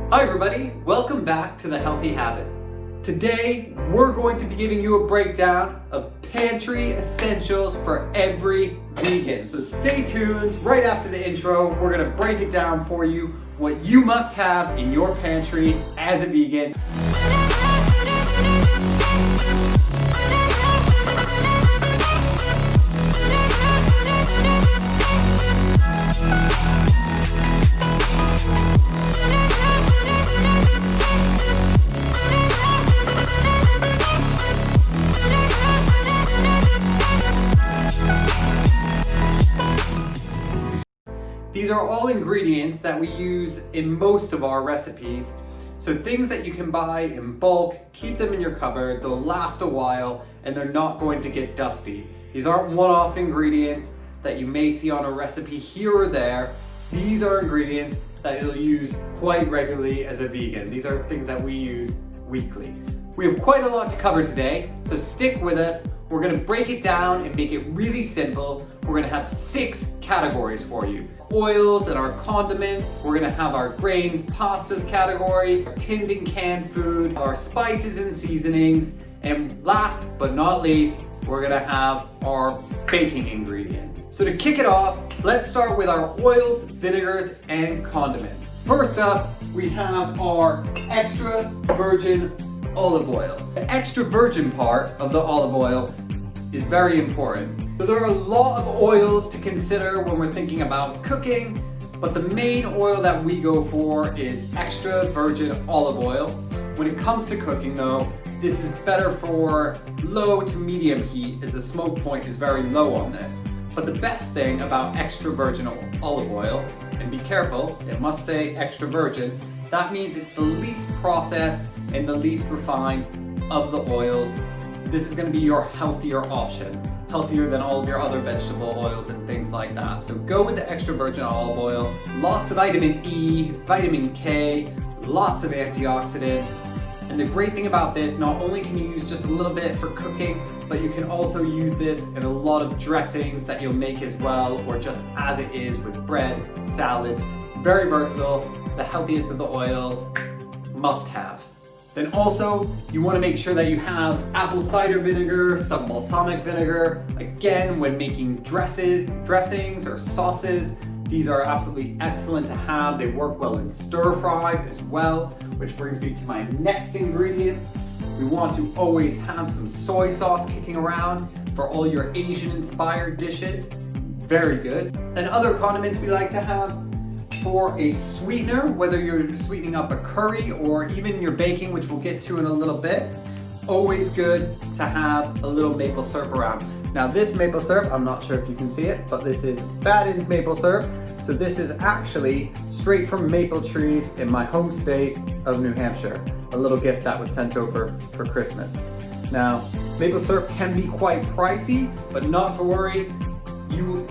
Hi everybody, welcome back to The Healthy Habit. Today, we're going to be giving you a breakdown of pantry essentials for every vegan. So stay tuned. Right after the intro, we're gonna break it down for you, what you must have in your pantry as a vegan. These are all ingredients that we use in most of our recipes. So things that you can buy in bulk, keep them in your cupboard, they'll last a while, and they're not going to get dusty. These aren't one-off ingredients that you may see on a recipe here or there. These are ingredients that you'll use quite regularly as a vegan. These are things that we use weekly. We have quite a lot to cover today, so stick with us. We're gonna break it down and make it really simple. We're gonna have 6 categories for you. Oils and our condiments. We're gonna have our grains, pastas category, our tinned and canned food, our spices and seasonings, and last but not least, we're gonna have our baking ingredients. So to kick it off, let's start with our oils, vinegars, and condiments. First up, we have our extra virgin olive oil. The extra virgin part of the olive oil is very important. So there are a lot of oils to consider when we're thinking about cooking, but the main oil that we go for is extra virgin olive oil. When it comes to cooking though, this is better for low to medium heat as the smoke point is very low on this. But the best thing about extra virgin olive oil, and be careful, it must say extra virgin, that means it's the least processed and the least refined of the oils. So this is going to be your healthier option, healthier than all of your other vegetable oils and things like that. So go with the extra virgin olive oil. Lots of vitamin E, vitamin K, lots of antioxidants. And the great thing about this, not only can you use just a little bit for cooking, but you can also use this in a lot of dressings that you'll make as well, or just as it is with bread, salads. Very versatile, the healthiest of the oils, must have. Then also, you want to make sure that you have apple cider vinegar, some balsamic vinegar. Again, when making dressings or sauces, these are absolutely excellent to have. They work well in stir fries as well, which brings me to my next ingredient. We want to always have some soy sauce kicking around for all your Asian inspired dishes. Very good. Then other condiments we like to have for a sweetener, whether you're sweetening up a curry or even your baking, which we'll get to in a little bit. Always good to have a little maple syrup around. Now this maple syrup, I'm not sure if you can see it, but this is Fattened maple syrup. So this is actually straight from maple trees in my home state of New Hampshire. A little gift that was sent over for Christmas. Now, maple syrup can be quite pricey, but not to worry.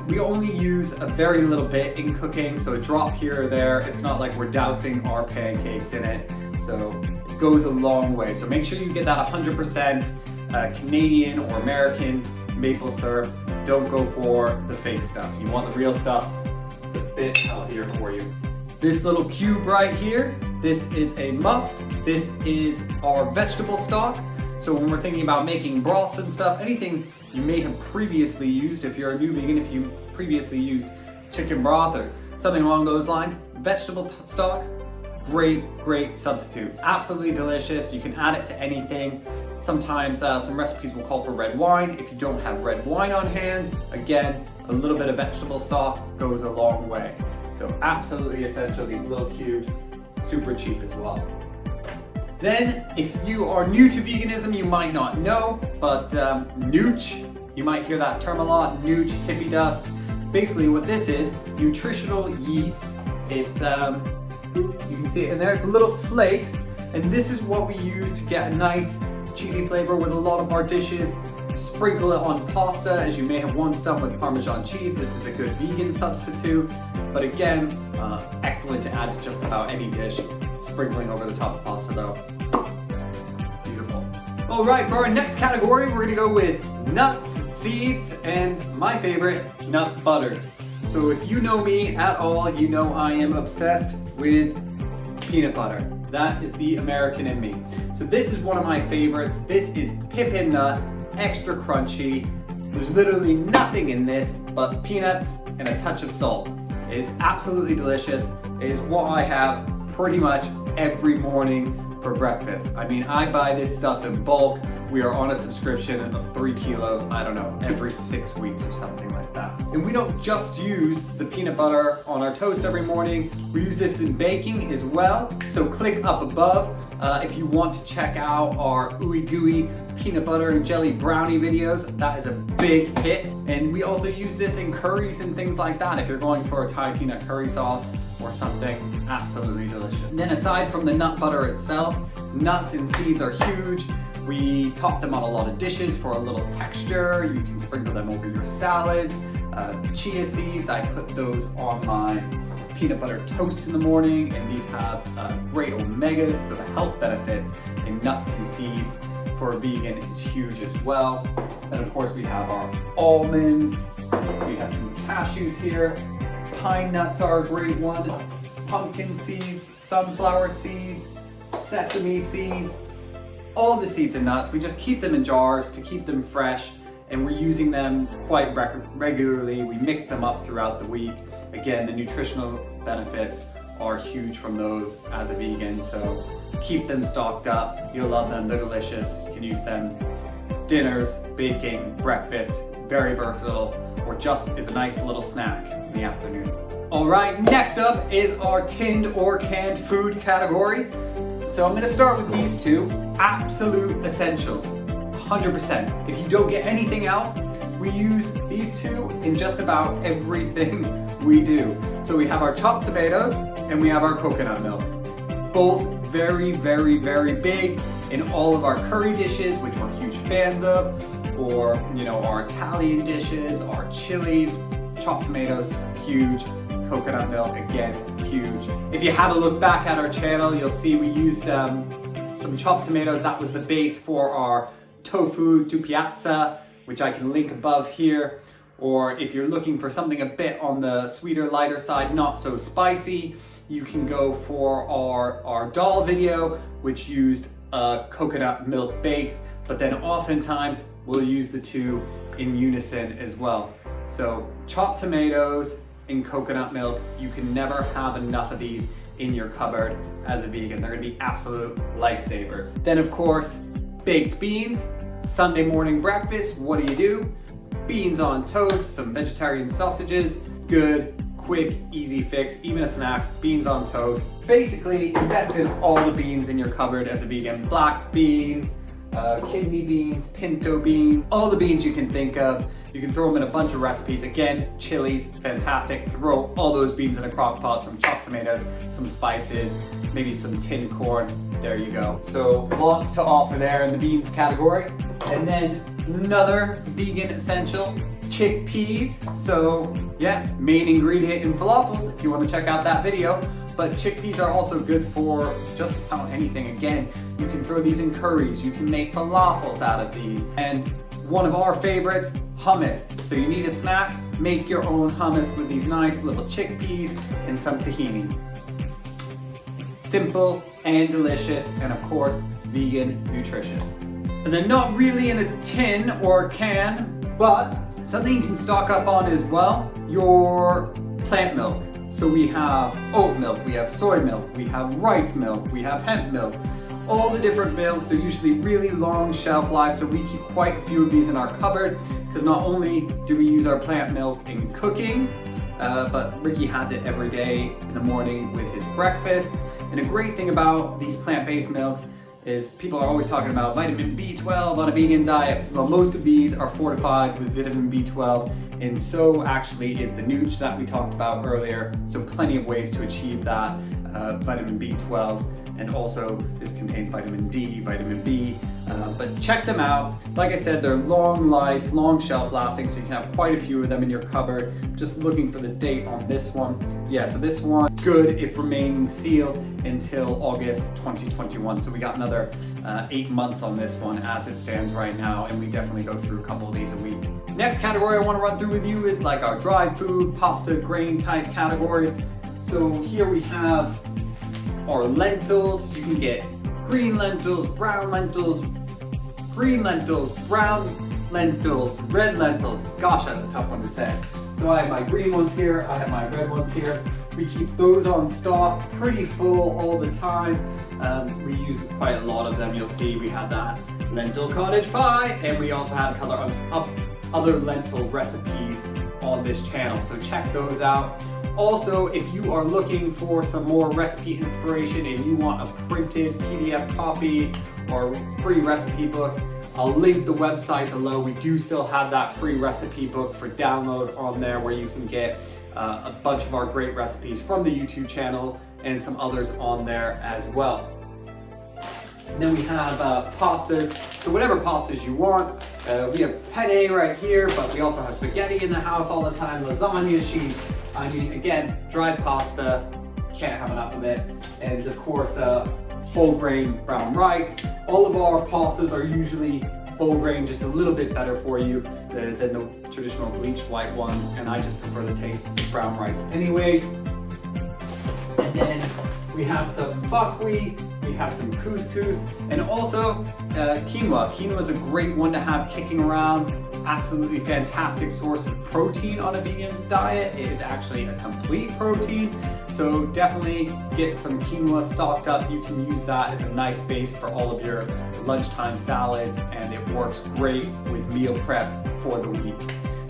We only use a very little bit in cooking, so a drop here or there. It's not like we're dousing our pancakes in it, so it goes a long way. So make sure you get that 100% Canadian or American maple syrup. Don't go for the fake stuff. You want the real stuff. It's a bit healthier for you. This little cube right here, this is a must. This is our vegetable stock. So when we're thinking about making broths and stuff, anything you may have previously used, if you're a new vegan, if you previously used chicken broth or something along those lines, vegetable stock, great substitute. Absolutely delicious. You can add it to anything. Sometimes some recipes will call for red wine. If you don't have red wine on hand, again, a little bit of vegetable stock goes a long way. So absolutely essential, these little cubes, super cheap as well. Then, if you are new to veganism, you might not know, but nooch, you might hear that term a lot, nooch, hippie dust. Basically what this is, nutritional yeast. It's, you can see it in there, it's little flakes, and this is what we use to get a nice cheesy flavor with a lot of our dishes. Sprinkle it on pasta, as you may have once done with Parmesan cheese. This is a good vegan substitute, but again, excellent to add to just about any dish. Sprinkling over the top of pasta though. Beautiful. All right, for our next category, we're gonna go with nuts, seeds, and my favorite, nut butters. So if you know me at all, you know I am obsessed with peanut butter. That is the American in me. So this is one of my favorites. This is pippin nut, extra crunchy. There's literally nothing in this but peanuts and a touch of salt. It is absolutely delicious. It is what I have pretty much every morning for breakfast. I mean, I buy this stuff in bulk. We are on a subscription of 3 kilos, I don't know, every 6 weeks or something like that. And we don't just use the peanut butter on our toast every morning, we use this in baking as well. So click up above if you want to check out our ooey gooey peanut butter and jelly brownie videos. That is a big hit. And we also use this in curries and things like that. If you're going for a Thai peanut curry sauce or something, absolutely delicious. And then aside from the nut butter itself, nuts and seeds are huge. We top them on a lot of dishes for a little texture. You can sprinkle them over your salads. Chia seeds, I put those on my peanut butter toast in the morning, and these have great omegas, so the health benefits in nuts and seeds for a vegan is huge as well. And of course we have our almonds, we have some cashews here, pine nuts are a great one, pumpkin seeds, sunflower seeds, sesame seeds, all the seeds and nuts. We just keep them in jars to keep them fresh, and we're using them quite regularly. We mix them up throughout the week. Again, the nutritional benefits are huge from those as a vegan, so keep them stocked up. You'll love them, they're delicious. You can use them dinners, baking, breakfast, very versatile, or just as a nice little snack in the afternoon. All right, next up is our tinned or canned food category. So I'm gonna start with these two, absolute essentials, 100%. If you don't get anything else, we use these two in just about everything we do. So we have our chopped tomatoes and we have our coconut milk. Both very, very, very big in all of our curry dishes, which we're huge fans of, or our Italian dishes, our chilies. Chopped tomatoes, huge. Coconut milk, again, huge. If you have a look back at our channel, you'll see we used some chopped tomatoes. That was the base for our tofu di piazza, which I can link above here. Or if you're looking for something a bit on the sweeter, lighter side, not so spicy, you can go for our dal video, which used a coconut milk base, but then oftentimes we'll use the two in unison as well. So chopped tomatoes and coconut milk, you can never have enough of these in your cupboard as a vegan. They're gonna be absolute lifesavers. Then of course, baked beans, Sunday morning breakfast, what do? Beans on toast, some vegetarian sausages, good, quick, easy fix, even a snack, beans on toast. Basically, invest in all the beans in your cupboard as a vegan. Black beans, kidney beans, pinto beans, all the beans you can think of. You can throw them in a bunch of recipes. Again, chilies, fantastic. Throw all those beans in a crock pot, some chopped tomatoes, some spices, maybe some tinned corn. There you go. So lots to offer there in the beans category. And then another vegan essential, chickpeas. So yeah, main ingredient in falafels if you want to check out that video. But chickpeas are also good for just about anything. Again, you can throw these in curries, you can make falafels out of these. And one of our favorites, hummus. So you need a snack, make your own hummus with these nice little chickpeas and some tahini. Simple and delicious, and of course, vegan, nutritious. And then not really in a tin or a can, but something you can stock up on as well, your plant milk. So we have oat milk, we have soy milk, we have rice milk, we have hemp milk. All the different milks, they're usually really long shelf life, so we keep quite a few of these in our cupboard, because not only do we use our plant milk in cooking, but Ricky has it every day in the morning with his breakfast. And a great thing about these plant-based milks is people are always talking about vitamin B12 on a vegan diet. Well, most of these are fortified with vitamin B12, and so actually is the nooch that we talked about earlier. So plenty of ways to achieve that vitamin B12. And also this contains vitamin D, vitamin B, but check them out. Like I said, they're long life, long shelf lasting, so you can have quite a few of them in your cupboard. Just looking for the date on this one. Yeah, so this one, good if remaining sealed until August 2021. So we got another 8 months on this one as it stands right now, and we definitely go through a couple of these a week. Next category I want to run through with you is like our dried food, pasta, grain type category. So here we have are lentils. You can get green lentils, brown lentils, green lentils, brown lentils, red lentils. Gosh, that's a tough one to say. So I have my green ones here, I have my red ones here. We keep those on stock, pretty full all the time. We use quite a lot of them. You'll see we have that lentil cottage pie, and we also have a couple of other lentil recipes on this channel, so check those out. Also, if you are looking for some more recipe inspiration and you want a printed PDF copy or free recipe book, I'll link the website below. We do still have that free recipe book for download on there, where you can get a bunch of our great recipes from the YouTube channel and some others on there as well. And then we have pastas, so whatever pastas you want. We have penne right here, but we also have spaghetti in the house all the time, lasagna sheets. I mean, again, dried pasta, can't have enough of it. And of course, whole grain brown rice. All of our pastas are usually whole grain, just a little bit better for you than the traditional bleached white ones, and I just prefer the taste of brown rice anyways. And then we have some buckwheat, we have some couscous, and also quinoa. Quinoa is a great one to have kicking around. Absolutely fantastic source of protein on a vegan diet. It is actually a complete protein, so definitely get some quinoa stocked up. You can use that as a nice base for all of your lunchtime salads, and it works great with meal prep for the week.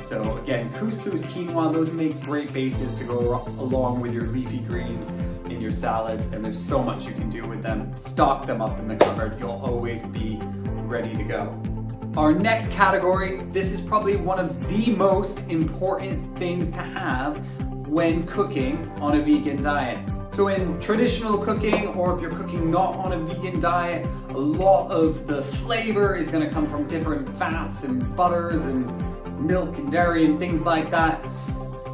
So again, couscous, quinoa, those make great bases to go along with your leafy greens in your salads, and there's so much you can do with them. Stock them up in the cupboard. You'll always be ready to go. Our next category, this is probably one of the most important things to have when cooking on a vegan diet. So in traditional cooking, or if you're cooking not on a vegan diet, a lot of the flavor is going to come from different fats and butters and milk and dairy and things like that.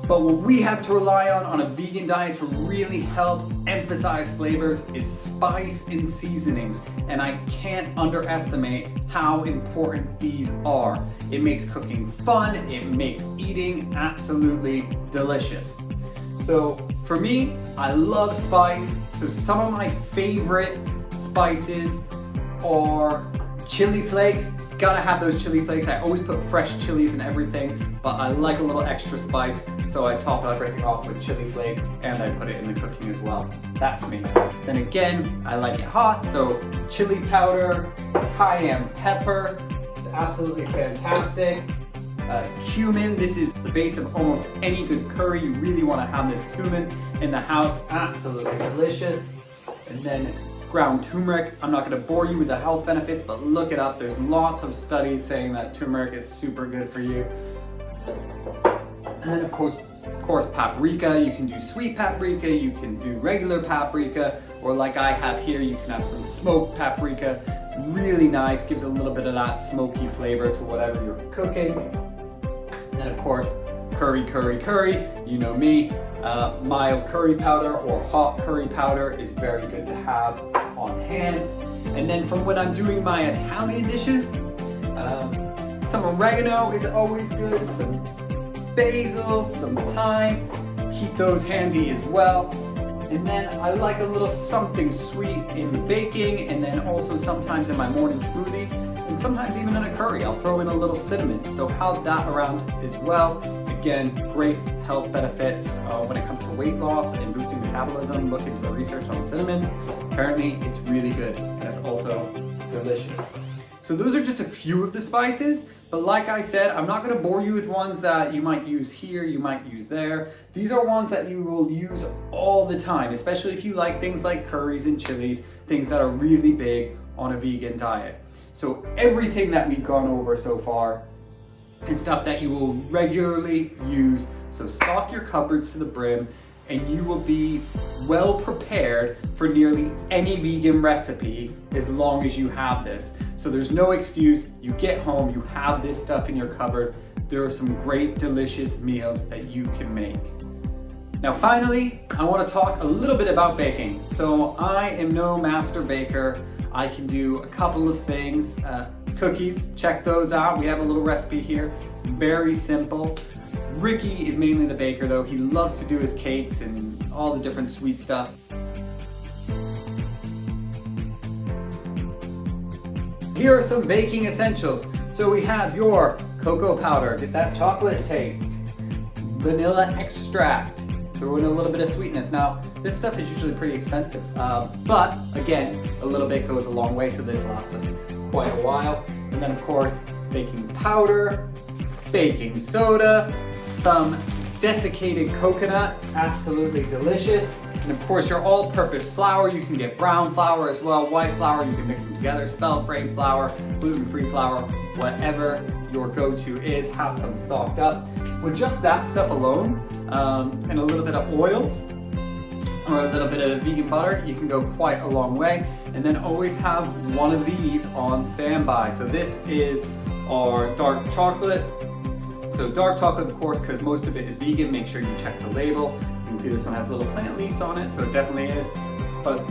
But what we have to rely on a vegan diet to really help emphasize flavors is spice and seasonings. And I can't underestimate how important these are. It makes cooking fun, it makes eating absolutely delicious. So for me, I love spice. So some of my favorite spices are chili flakes. Gotta have those chili flakes. I always put fresh chilies in everything, but I like a little extra spice, so I top everything off with chili flakes, and I put it in the cooking as well. That's me. Then again, I like it hot, so chili powder, cayenne pepper, it's absolutely fantastic. Cumin, this is the base of almost any good curry. You really want to have this cumin in the house, absolutely delicious. And then ground turmeric. I'm not going to bore you with the health benefits, but look it up. There's lots of studies saying that turmeric is super good for you. And then of course paprika. You can do sweet paprika, you can do regular paprika, or like I have here, you can have some smoked paprika. Really nice, gives a little bit of that smoky flavor to whatever you're cooking. And then of course, curry. You know me, mild curry powder or hot curry powder is very good to have on hand. And then from when I'm doing my Italian dishes, some oregano is always good, some basil, some thyme, keep those handy as well. And then I like a little something sweet in baking, and then also sometimes in my morning smoothie, and sometimes even in a curry, I'll throw in a little cinnamon. So have that around as well. Again, great health benefits when it comes to weight loss and boosting metabolism. Look into the research on cinnamon. Apparently it's really good, and it's also delicious. So those are just a few of the spices, but like I said, I'm not going to bore you with ones that you might use here, you might use there. These are ones that you will use all the time, especially if you like things like curries and chilies, things that are really big on a vegan diet. So everything that we've gone over so far is stuff that you will regularly use. So stock your cupboards to the brim, and you will be well prepared for nearly any vegan recipe as long as you have this. So there's no excuse. You get home, you have this stuff in your cupboard. There are some great, delicious meals that you can make. Now finally, I want to talk a little bit about baking. So I am no master baker. I can do a couple of things. Cookies, check those out. We have a little recipe here, very simple. Ricky is mainly the baker though. He loves to do his cakes and all the different sweet stuff. here are some baking essentials. So we have your cocoa powder, get that chocolate taste. Vanilla extract, throw in a little bit of sweetness. Now, this stuff is usually pretty expensive, but again, a little bit goes a long way, so this lasts us quite a while. And then of course, baking powder, baking soda, some desiccated coconut, absolutely delicious. And of course, your all-purpose flour. You can get brown flour as well, white flour, you can mix them together, spelt grain flour, gluten-free flour, whatever your go-to is, have some stocked up. With just that stuff alone, and a little bit of oil, or a little bit of vegan butter, you can go quite a long way. And then always have one of these on standby. So this is our dark chocolate. So dark chocolate, of course, because most of it is vegan, make sure you check the label. You can see this one has little plant leaves on it, so it definitely is. But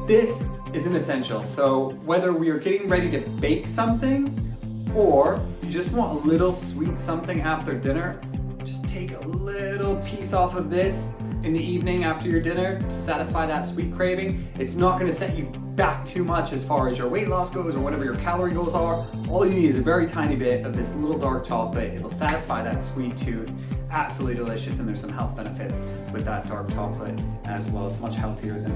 this is an essential. So whether we are getting ready to bake something, or you just want a little sweet something after dinner, just take a little piece off of this in the evening after your dinner to satisfy that sweet craving. It's not going to set you back too much as far as your weight loss goes or whatever your calorie goals are. All you need is a very tiny bit of this little dark chocolate. It'll satisfy that sweet tooth. Absolutely delicious, and there's some health benefits with that dark chocolate as well. It's much healthier than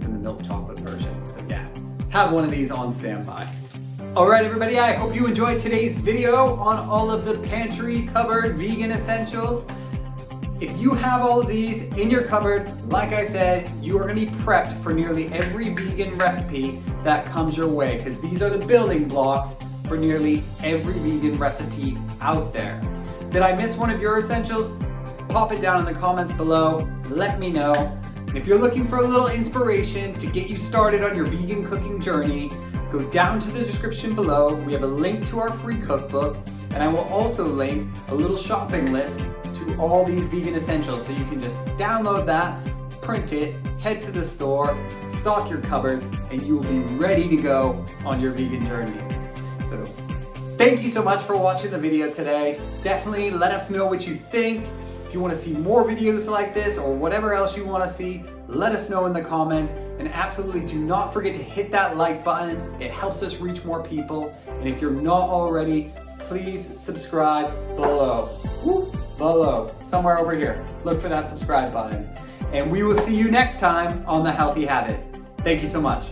the milk chocolate version. So yeah, have one of these on standby. Alright everybody, I hope you enjoyed today's video on all of the pantry cupboard vegan essentials. If you have all of these in your cupboard, like I said, you are going to be prepped for nearly every vegan recipe that comes your way, because these are the building blocks for nearly every vegan recipe out there. Did I miss one of your essentials? Pop it down in the comments below, let me know. And if you're looking for a little inspiration to get you started on your vegan cooking journey, go down to the description below. We have a link to our free cookbook, and I will also link a little shopping list to all these vegan essentials, so you can just download that, print it, head to the store, stock your cupboards, and you will be ready to go on your vegan journey. So thank you so much for watching the video today. Definitely let us know what you think. If you want to see more videos like this or whatever else you want to see, let us know in the comments. And absolutely do not forget to hit that like button. It helps us reach more people. And if you're not already, please subscribe below. Woo! Below, somewhere over here. Look for that subscribe button. And we will see you next time on The Healthy Habit. Thank you so much.